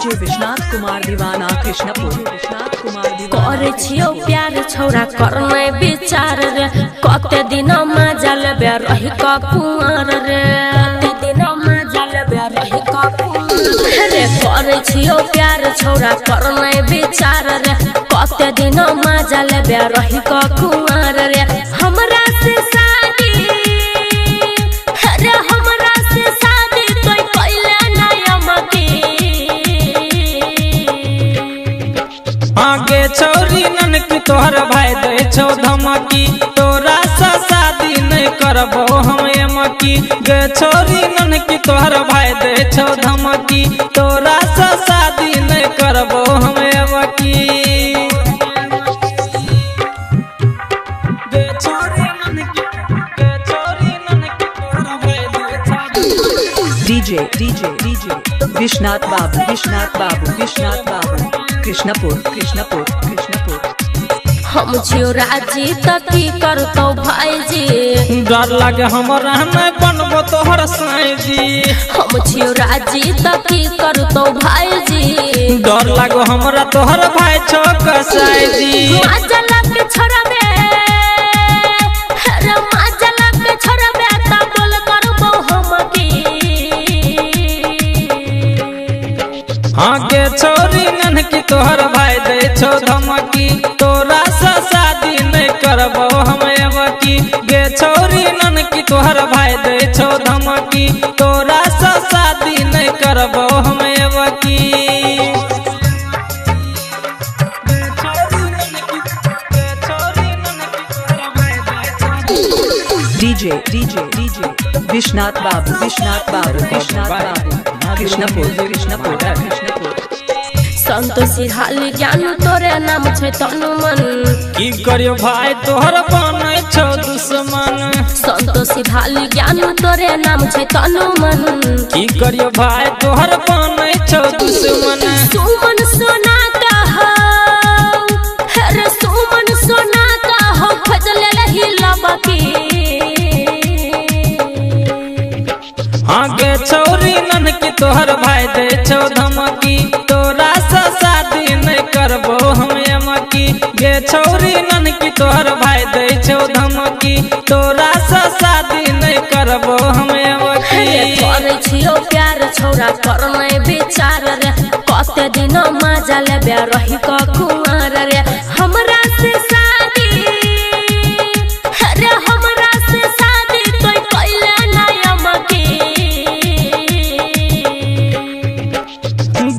DJ Vishwanath Kumar दीवाना कृष्णपुर। विश्वनाथ कुमार करे छियो प्यार छौरा करने विचार रे कते दिन मजा लेबे रही का कुंवर रे कते दिन मजा लेबे रही का कुंवर रे करे छियो प्यार छौरा करने विचार रे कते दिन मजा लेबे रही का कुंवर रे हमरा से शादी रे हमरा से शादी तोय कइले ना मकी आगे छोरी नन की तोहर भाई दे छो धमकी तोरा सा शादी नहीं करबो हम एमकी गे छोरी नन की तोहर भाई दे छो धमकी तोरा सा शादी नहीं करबो हम एमकी गे छोरी नन की तोहर भाई दे छो डीजे विश्वनाथ बाबू कृष्णपुर। हम छियो राजी तकी करतो भाईजी डर लागे हमरा नहीं बनबो तोहर साईजी हम छियो राजी तकी करतो भाईजी डर लागो हमरा तोहर भाई छो कसाईजी माजला के छोड़बे रे माजला के छोड़बे त बोल करबो हम की हाँ गे छोरी नन की तोहर भाई दे छो धमकी तोरा सा शादी नहीं करबो हम एमकी गे छोरी नन की तोहर भाई दे छो धमकी तोरा सा शादी नहीं करबो हम एमकी डीजे विश्वनाथ बाबू कृष्णपुर। संतोषी हाली ज्ञान तोरे नाम छे तनु मन की करियो भाई तोहर बनै छो दुश्मन संतोषी हाली ज्ञान तोरे नाम छे तनु मन की करियो भाई तोहर बनै छो दुश्मन सुमन सोना का हो रे सुमन सोना का हो खजले लही लबकी हाँ गे छोरी नन की तोहर भाई दे छो धमकी तोरा सा शादी नहीं करबो हम एमकी गे छोरी नन की तोहर भाई दे छो धमकी तोरा सा शादी नहीं करबो हम एमकी करे छियो प्यार छौरा करने विचार रे कते दिन मजा लेबे रही का कुंवर रे हमरा से शादी रे हमरा से शादी तोय कइले ना मकी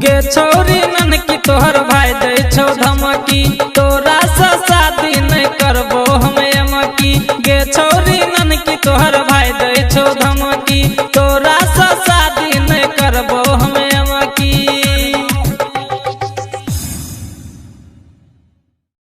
गे छोरी नन की तोहर भाई दे छो धमकी तोरा सा शादी नहीं करबो हम एमकी गे छोरी नन की तोहर भाई दे